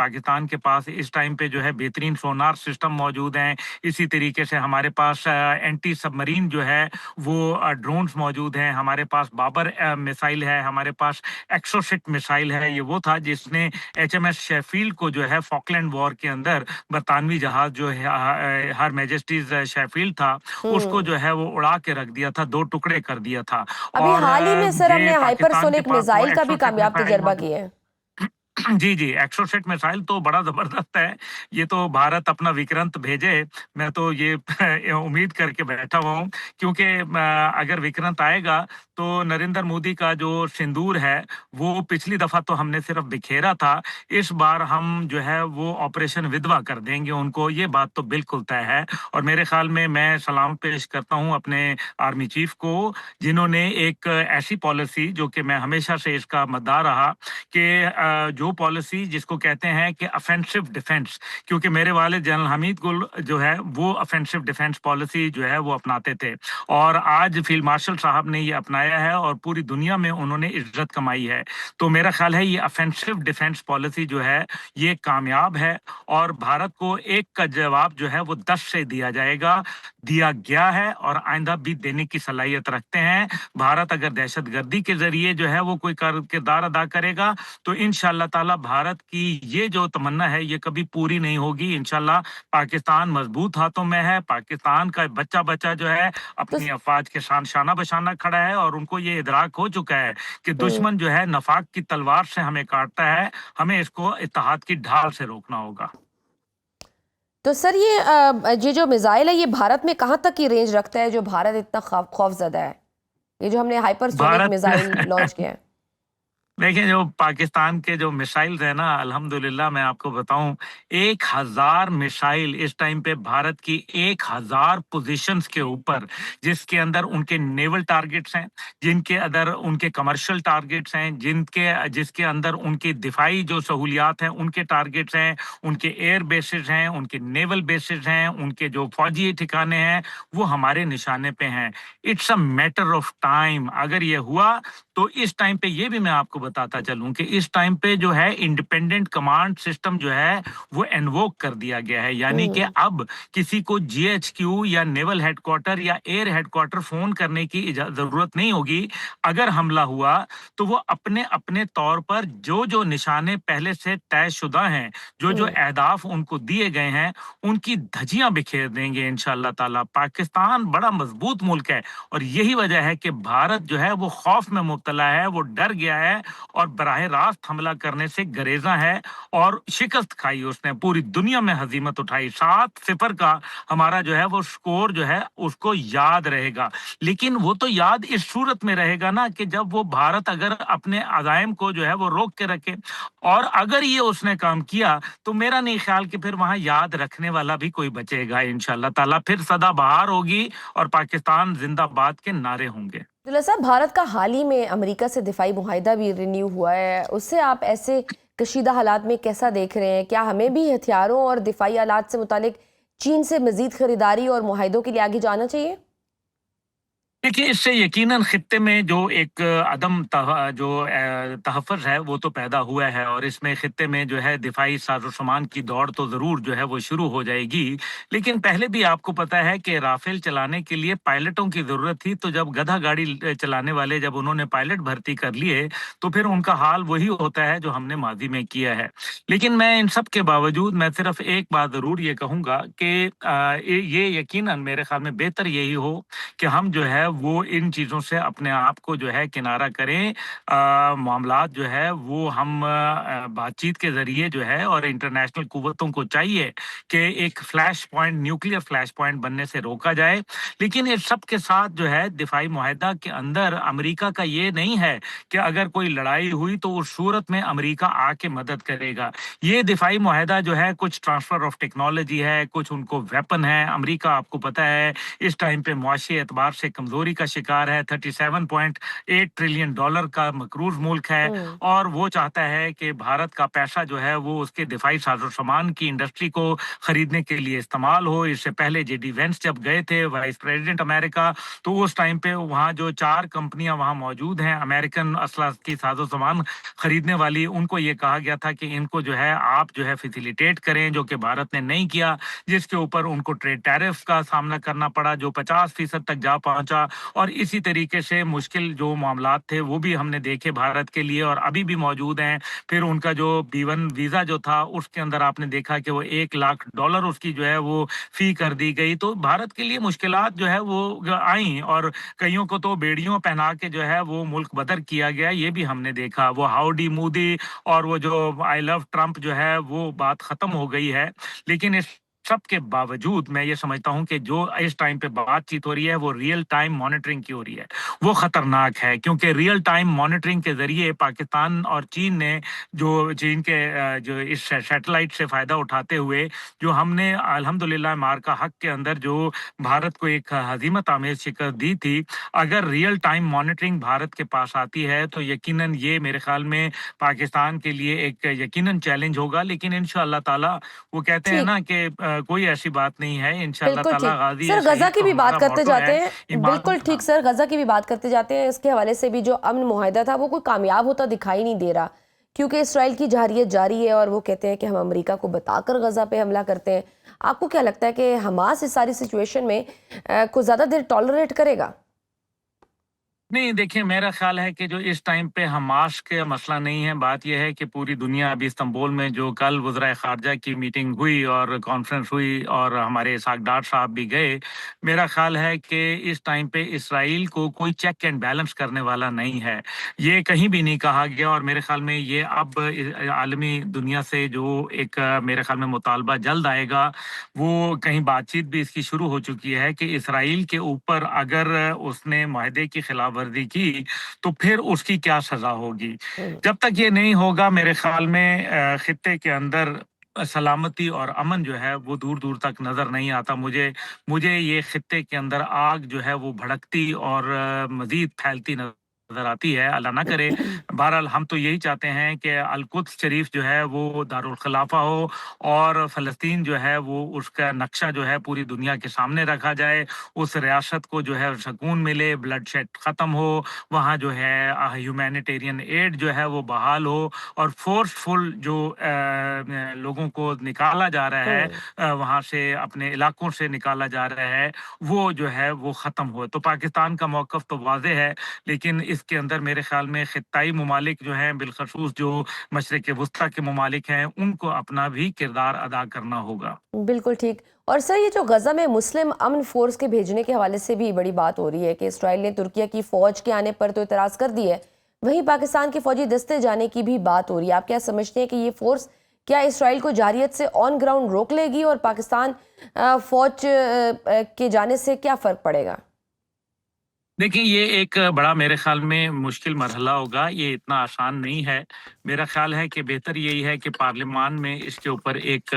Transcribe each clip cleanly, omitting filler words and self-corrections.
पाकिस्तान के पास इस टाइम पे जो है बेहतरीन सोनार सिस्टम मौजूद हैं। इसी तरीके से हमारे पास एंटी सबमरीन जो है वो ड्रोन्स मौजूद हैं। हमारे पास बाबर मिसाइल है, हमारे पास एक्सोसिट मिसाइल है। ये वो था जिसने HMS शेफील्ड को जो है फॉकलैंड वॉर के अंदर बरतानवी जहाज जो है हर मैजेस्टीज शेफील्ड था, उसको जो है वो उड़ा के रख दिया था, 2 टुकड़े कर दिया था। अभी और हाल ही में सर ये हमने पाकिस्तान के हाइपरसोनिक पास वो मिसाइल का भी एक्सोसेट कामयाब मिसाइल तजर्बा मौजूद। किया है। जी, जी, एक्सोसेट मिसाइल तो बड़ा ज़बरदस्त है। ये तो भारत अपना विक्रांत भेजे, मैं तो ये उम्मीद करके बैठा हुआ हूँ, क्योंकि अगर विक्रांत आएगा तो नरेंद्र मोदी का जो सिंदूर है, वो पिछली दफ़ा तो हमने सिर्फ बिखेरा था, इस बार हम जो है वो ऑपरेशन विधवा कर देंगे उनको, ये बात तो बिल्कुल तय है। और मेरे ख़्याल में मैं सलाम पेश करता हूँ अपने आर्मी चीफ को, जिन्होंने एक ऐसी पॉलिसी, जो कि मैं हमेशा से इसका मद्दार रहा, कि जो पॉलिसी जिसको कहते हैं कि ऑफेंसिव डिफेंस, क्योंकि मेरे वाले जनरल हमीद गुल जो है वो ऑफेंसिव डिफेंस पॉलिसी जो है वो अपनाते थे, और आज फील्ड मार्शल साहब ने ये अपनाया है और पूरी दुनिया में उन्होंने इज्जत कमाई है। तो मेरा ख्याल है ये ऑफेंसिव डिफेंस पॉलिसी जो है ये कामयाब है, और भारत को एक का जवाब जो है वो 10 से दिया जाएगा, दिया गया है और आइंदा भी देने की सलाहियत रखते हैं। भारत अगर दहशतगर्दी के जरिए जो है वो कोई किरदार अदा करेगा तो इंशाअल्लाह ताला भारत की ये जो तमन्ना है ये कभी पूरी नहीं होगी। इंशाअल्लाह पाकिस्तान मजबूत हाथों में है, पाकिस्तान का बच्चा बच्चा जो है तो अपनी अफवाज के साथ शाना बशाना खड़ा है, और उनको ये इदराक हो चुका है कि हम्म, दुश्मन जो है नफाक की तलवार से हमें काटता है, हमें इसको इत्तेहाद की ढाल से रोकना होगा। तो सर ये जो मिसाइल है ये भारत में कहाँ तक की रेंज रखता है जो भारत इतना खौफजदा है, ये जो हमने हाइपरसोनिक भारत मिसाइल लॉन्च किया है? देखिए, जो पाकिस्तान के जो मिसाइल्स है ना, अल्हम्दुलिल्लाह मैं आपको बताऊं, 1000 मिसाइल इस टाइम पे भारत की 1000 पोजीशंस के ऊपर, जिसके अंदर उनके नेवल टारगेट्स हैं, जिनके अंदर उनके कमर्शियल टारगेट्स हैं, जिसके अंदर उनकी दिफाई जो सहूलियात हैं उनके टारगेट्स हैं, उनके एयर बेसिस हैं, उनके नेवल बेसिस हैं, उनके जो फौजी ठिकाने हैं वो हमारे निशाने पे हैं। It's a matter of time. अगर ये हुआ तो इस टाइम पे ये भी मैं आपको बताता चलूं कि इस टाइम पे जो है इंडिपेंडेंट कमांड सिस्टम जो है वो इन्वोक कर दिया गया है, यानी कि हम्म, अब किसी को GHQ या नेवल हेडक्वार्टर या एयर हेडक्वार्टर फोन करने की जरूरत नहीं होगी। अगर हमला हुआ तो वो अपने अपने तौर पर जो जो निशाने पहले से तयशुदा हैं, जो जो हम्म। अहदाफ उनको दिए गए हैं, उनकी धज्जियां बिखेर देंगे इंशाअल्लाह ताला। पाकिस्तान बड़ा मजबूत मुल्क है, और यही वजह है कि भारत जो है वो खौफ में मुब्तला है, वो डर गया है और बराह रास्त हमला करने से गरेजा है, और शिकस्त खाई उसने, पूरी दुनिया में हजीमत उठाई। 7-0 का हमारा जो है वो स्कोर जो है उसको याद रहेगा, लेकिन वो तो याद इस सूरत में रहेगा ना कि जब वो भारत अगर अपने अज़ाइम को जो है वो रोक के रखे, और अगर ये उसने काम किया तो मेरा नहीं ख्याल कि फिर वहां याद रखने वाला भी कोई बचेगा। इंशाल्लाह ताला फिर सदाबहार होगी और पाकिस्तान जिंदाबाद के नारे होंगे। अब्दुल्ला साहब, भारत का हाल ही में अमेरिका से दिफाई मुआहिदा भी रिन्यू हुआ है, उससे आप ऐसे कशीदा हालात में कैसा देख रहे हैं? क्या हमें भी हथियारों और दिफाई आलात से मुतालिक चीन से मजीद खरीदारी और मुआहिदों के लिए आगे जाना चाहिए? देखिए, इससे यकीनन खित्ते में जो एक तहफ़्फ़ुज़ है वो तो पैदा हुआ है, और इसमें खित्ते में जो है दिफाई साज़ो-सामान की दौड़ तो ज़रूर जो है वो शुरू हो जाएगी। लेकिन पहले भी आपको पता है कि राफ़ेल चलाने के लिए पायलटों की ज़रूरत थी, तो जब गधा गाड़ी चलाने वाले जब उन्होंने पायलट भर्ती कर लिए, तो फिर उनका हाल वही होता है जो हमने माज़ी में किया है। लेकिन मैं इन सब के बावजूद मैं सिर्फ़ एक बात ज़रूर ये कहूँगा कि ये यकीनन मेरे ख़्याल में बेहतर यही हो कि हम जो है वो इन चीज़ों से अपने आप को जो है किनारा करें। मामलात जो है वो हम बातचीत के ज़रिए जो है, और इंटरनेशनल कुव्वतों को चाहिए कि एक flash point, nuclear flash point बनने से रोका जाए। लेकिन इस सब के साथ जो है दिफाई मुआहिदा के अंदर अमेरिका का ये नहीं है कि अगर कोई लड़ाई हुई तो उस सूरत में अमेरिका आके मदद करेगा। ये दिफाई मुआहिदा जो है कुछ ट्रांसफ़र ऑफ टेक्नोलॉजी है, कुछ उनको वेपन है। अमेरिका आपको पता है इस टाइम पे मुआशी एतबार से कमज़ोर कमजोरी का शिकार है। $37.8 ट्रिलियन का मकरूज मुल्क है हम्म। और वो चाहता है कि भारत का पैसा जो है वो उसके दिफाई साजो सामान की इंडस्ट्री को खरीदने के लिए इस्तेमाल हो। इससे पहले जेडी वेंस जब गए थे वाइस प्रेसिडेंट अमेरिका, तो उस टाइम पे वहाँ जो 4 कंपनियां वहाँ मौजूद हैं अमेरिकन असला की साजो सामान खरीदने वाली, उनको ये कहा गया था कि इनको जो है आप जो है फैसिलिटेट करें, जो कि भारत ने नहीं किया, जिसके ऊपर उनको ट्रेड टैरिफ का सामना करना पड़ा जो 50% तक जा पहुंचा। और इसी तरीके से मुश्किल जो मामलात थे वो भी हमने देखे भारत के लिए और अभी भी मौजूद हैं। फिर उनका जो B1 वीजा जो था उसके अंदर आपने देखा कि वो $1 लाख उसकी जो है वो फी कर दी गई। तो भारत के लिए मुश्किलात जो है वो आई और कईयों को तो बेड़ियों पहना के जो है वो मुल्क बदर किया गया, ये भी हमने देखा। वो हाउडी मोदी और वो जो आई लव ट्रंप जो है वो बात खत्म हो गई है। लेकिन इस सब के बावजूद मैं ये समझता हूं कि जो इस टाइम पे बातचीत हो रही है वो रियल टाइम मॉनिटरिंग की हो रही है। वो खतरनाक है क्योंकि रियल टाइम मॉनिटरिंग के जरिए पाकिस्तान और चीन ने जो चीन के जो इस सैटेलाइट से फायदा उठाते हुए जो हमने अल्हम्दुलिल्लाह मार्का हक के अंदर जो भारत को एक हजीमत आमेज शिकस्त दी थी, अगर रियल टाइम मॉनिटरिंग भारत के पास आती है तो यकीनन ये मेरे ख्याल में पाकिस्तान के लिए एक यकीनन चैलेंज होगा। लेकिन इंशाअल्लाह ताला वो कहते हैं ठीक। ना कि कोई ऐसी बात नहीं है, इंशाअल्लाह बिल्कुल ताला ठीक। गाजी सर है गज़ा शहीद की तो भी बात हमारा करते मोटो जाते है। हैं। ईमान। बिल्कुल ठीक हाँ। सर, गज़ा की भी बात करते जाते हैं। इसके हवाले से भी जो अमन मुआहिदा था वो कोई कामयाब होता दिखाई नहीं दे रहा, क्योंकि इसराइल की जारियत जारी है और वो कहते हैं कि हम अमेरिका को बताकर गज़ा पे हमला करते हैं। आपको क्या लगता है कि हमास इस सारी सिचुएशन में कुछ ज़्यादा देर टॉलरेट करेगा? नहीं, देखिए मेरा ख़्याल है कि जो इस टाइम पे हमास का मसला नहीं है, बात ये है कि पूरी दुनिया अभी इस्तांबुल में जो कल वज़राए ख़ारजा की मीटिंग हुई और कॉन्फ्रेंस हुई और हमारे इसहाक डार साहब भी गए। मेरा ख़्याल है कि इस टाइम पे इसराइल को कोई चेक एंड बैलेंस करने वाला नहीं है। ये कहीं भी नहीं कहा गया और मेरे ख़्याल में ये अब आलमी दुनिया से जो एक मेरे ख़्याल में मुतालबा जल्द आएगा, वो कहीं बातचीत भी इसकी शुरू हो चुकी है कि इसराइल के ऊपर अगर उसने माहदे की खिलाफ वर्जी की तो फिर उसकी क्या सजा होगी। हम्म। जब तक ये नहीं होगा मेरे ख्याल में खित्ते के अंदर सलामती और अमन जो है वो दूर दूर तक नजर नहीं आता। मुझे मुझे ये खित्ते के अंदर आग जो है वो भड़कती और मजीद फैलती नजर आती है, अल्लाह ना करे। बहरहाल हम तो यही चाहते हैं कि अल-कुद्स शरीफ जो है वो दारुल खिलाफा हो और फ़लस्तीन जो है वो उसका नक्शा जो है पूरी दुनिया के सामने रखा जाए। उस रियासत को जो है सुकून मिले, ब्लडशेड ख़त्म हो, वहाँ जो है ह्यूमैनिटेरियन एड जो है वो बहाल हो और फ़ोर्सफुल जो लोगों को निकाला जा रहा है हम्म। वहाँ से अपने इलाकों से निकाला जा रहा है, वो जो है वो ख़त्म हो। तो पाकिस्तान का मौक़िफ़ तो वाज़ेह है, लेकिन इसके अंदर मेरे ख़्याल में खित्ताई ममालिक जो हैं बिलख़ुसूस जो मशरिक़ वुस्ता के ममालिक हैं, उनको अपना भी किरदार अदा करना होगा। बिल्कुल ठीक। और सर ये जो गज़ा में मुस्लिम अमन फोर्स के भेजने के हवाले से भी बड़ी बात हो रही है कि इसराइल ने तुर्किया की फ़ौज के आने पर तो इतराज़ कर दी है, वहीं पाकिस्तान के फ़ौजी दस्ते जाने की भी बात हो रही है। आप क्या समझते हैं कि ये फ़ोर्स क्या इसराइल को जारियत से ऑन ग्राउंड रोक लेगी और पाकिस्तान फ़ौज के जाने से क्या फ़र्क पड़ेगा? देखिए, ये एक बड़ा मेरे ख़्याल में मुश्किल मरहला होगा, ये इतना आसान नहीं है। मेरा ख़्याल है कि बेहतर यही है कि पार्लिमान में इसके ऊपर एक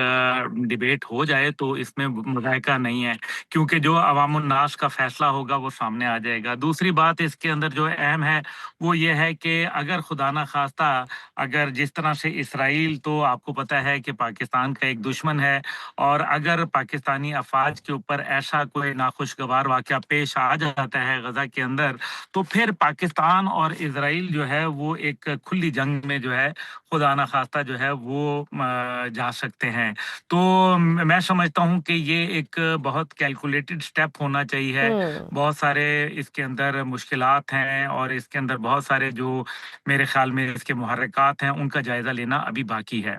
डिबेट हो जाए तो इसमें मुज़ायका नहीं है, क्योंकि जो अवामुन्नास का फ़ैसला होगा वो सामने आ जाएगा। दूसरी बात इसके अंदर जो अहम है, वो ये है कि अगर खुदा ना ख़ास्ता अगर जिस तरह से इसराइल तो आपको पता है कि पाकिस्तान का एक दुश्मन है और अगर पाकिस्तानी अफ़वाज के ऊपर ऐसा कोई नाखुशगवार वाक़या पेश आ जाता है गज़ा के अंदर, तो फिर पाकिस्तान और इजराइल जो है वो एक खुली जंग में जो है खुदा ना खास्ता जो है वो जा सकते हैं। तो मैं समझता हूँ कि ये एक बहुत कैलकुलेटेड स्टेप होना चाहिए। हम्म। बहुत सारे इसके अंदर मुश्किलात हैं और इसके अंदर बहुत सारे जो मेरे ख्याल में इसके मुहर्रिकात हैं उनका जायजा लेना अभी बाकी है।